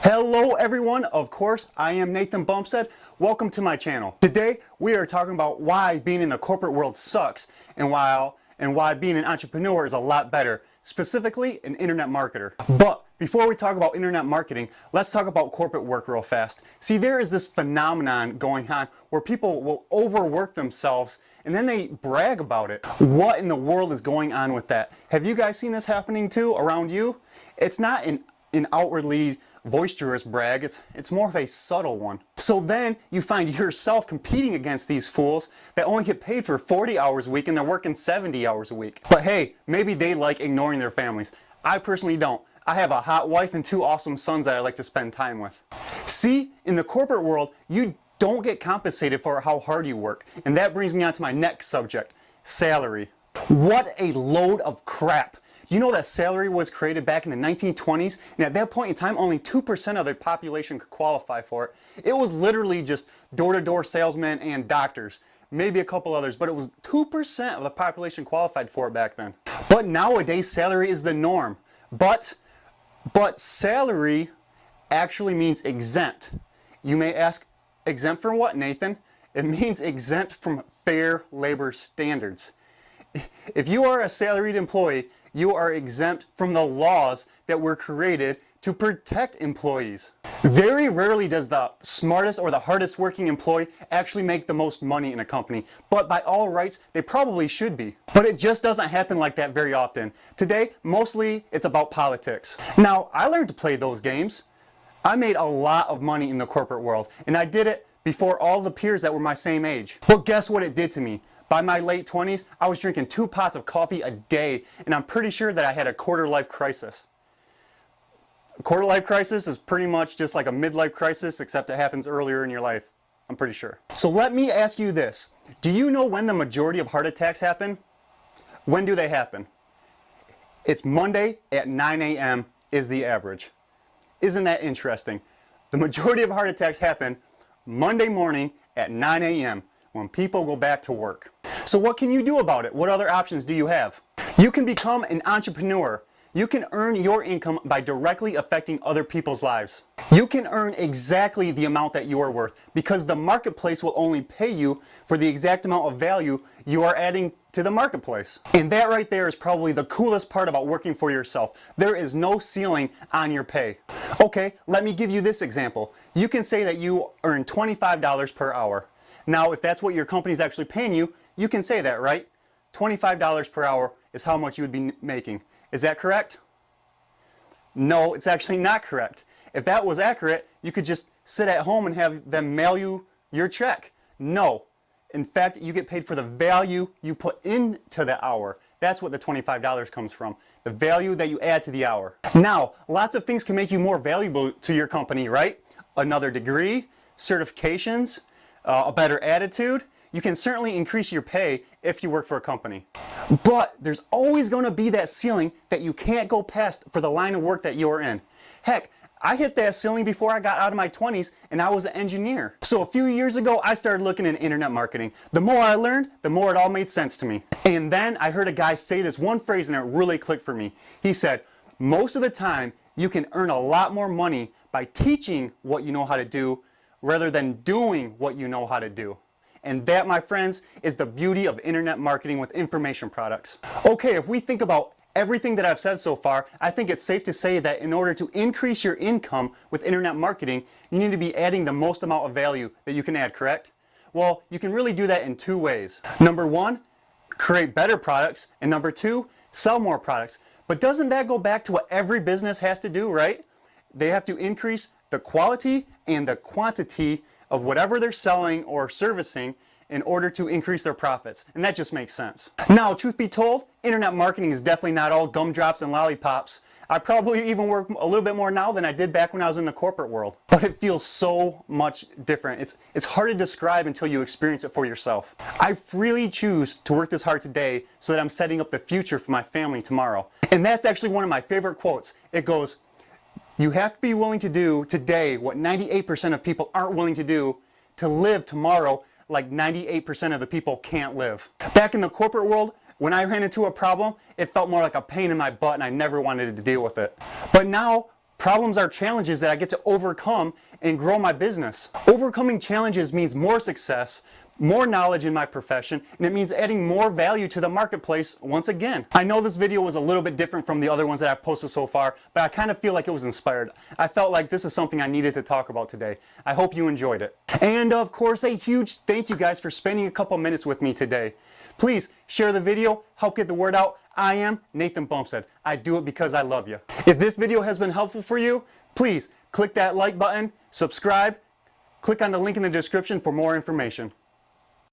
Hello everyone, of course, I am Nathan Bumstead. Welcome to my channel. Today we are talking about why being in the corporate world sucks and why being an entrepreneur is a lot better, specifically an internet marketer. But before we talk about internet marketing, let's talk about corporate work real fast. See, there is this phenomenon going on where people will overwork themselves and then they brag about it. What in the world is going on with that? Have you guys seen this happening too around you? It's not an outwardly boisterous brag, it's more of a subtle one. So then you find yourself competing against these fools that only get paid for 40 hours a week and they're working 70 hours a week. But hey, maybe they like ignoring their families. I personally don't. I have a hot wife and two awesome sons that I like to spend time with. See, in the corporate world, you don't get compensated for how hard you work. And that brings me on to my next subject, salary. What a load of crap. You know that salary was created back in the 1920s, and at that point in time, only 2% of the population could qualify for it. It was literally just door-to-door salesmen and doctors, maybe a couple others, but it was 2% of the population qualified for it back then. But nowadays, salary is the norm. But salary actually means exempt. You may ask, exempt from what, Nathan? It means exempt from fair labor standards. If you are a salaried employee, you are exempt from the laws that were created to protect employees. Very rarely does the smartest or the hardest working employee actually make the most money in a company, but by all rights, they probably should be. But it just doesn't happen like that very often. Today, mostly it's about politics. Now, I learned to play those games. I made a lot of money in the corporate world, and I did it before all the peers that were my same age. But guess what it did to me? By my late 20s, I was drinking 2 pots of coffee a day, and I'm pretty sure that I had a quarter-life crisis. A quarter-life crisis is pretty much just like a midlife crisis, except it happens earlier in your life. I'm pretty sure. So let me ask you this. Do you know when the majority of heart attacks happen? When do they happen? It's Monday at 9 a.m. is the average. Isn't that interesting? The majority of heart attacks happen Monday morning at 9 a.m. when people go back to work. So what can you do about it? What other options do you have? You can become an entrepreneur. You can earn your income by directly affecting other people's lives. You can earn exactly the amount that you are worth because the marketplace will only pay you for the exact amount of value you are adding to the marketplace. And that right there is probably the coolest part about working for yourself. There is no ceiling on your pay. Okay, let me give you this example. You can say that you earn $25 per hour. Now, if that's what your company is actually paying you, you can say that, right? $25 per hour is how much you would be making. Is that correct? No, it's actually not correct. If that was accurate, you could just sit at home and have them mail you your check. No. In fact, you get paid for the value you put into the hour. That's what the $25 comes from. The value that you add to the hour. Now, lots of things can make you more valuable to your company, right? Another degree, certifications, a better attitude. You can certainly increase your pay if you work for a company. But there's always going to be that ceiling that you can't go past for the line of work that you're in. Heck, I hit that ceiling before I got out of my 20s and I was an engineer. So a few years ago, I started looking at internet marketing. The more I learned, the more it all made sense to me. And then I heard a guy say this one phrase and it really clicked for me. He said, most of the time, you can earn a lot more money by teaching what you know how to do rather than doing what you know how to do. And that, my friends, is the beauty of internet marketing with information products. Okay, if we think about everything that I've said so far, I think it's safe to say that in order to increase your income with internet marketing, you need to be adding the most amount of value that you can add, correct? Well, you can really do that in 2 ways. Number 1, create better products, and number 2, sell more products. But doesn't that go back to what every business has to do, right? They have to increase the quality and the quantity of whatever they're selling or servicing in order to increase their profits. And that just makes sense. Now, truth be told, internet marketing is definitely not all gumdrops and lollipops. I probably even work a little bit more now than I did back when I was in the corporate world. But it feels so much different. It's hard to describe until you experience it for yourself. I freely choose to work this hard today so that I'm setting up the future for my family tomorrow. And that's actually one of my favorite quotes. It goes, you have to be willing to do today what 98% of people aren't willing to do to live tomorrow like 98% of the people can't live. Back in the corporate world, when I ran into a problem, it felt more like a pain in my butt and I never wanted to deal with it. But now, Problems are challenges that I get to overcome and grow my business. Overcoming challenges means more success, more knowledge in my profession, and it means adding more value to the marketplace once again. I know this video was a little bit different from the other ones that I've posted so far, but I kind of feel like it was inspired. I felt like this is something I needed to talk about today. I hope you enjoyed it. And of course, a huge thank you guys for spending a couple minutes with me today. Please share the video, help get the word out. I am Nathan Bumstead. I do it because I love you. If this video has been helpful for you, please click that like button, subscribe, click on the link in the description for more information.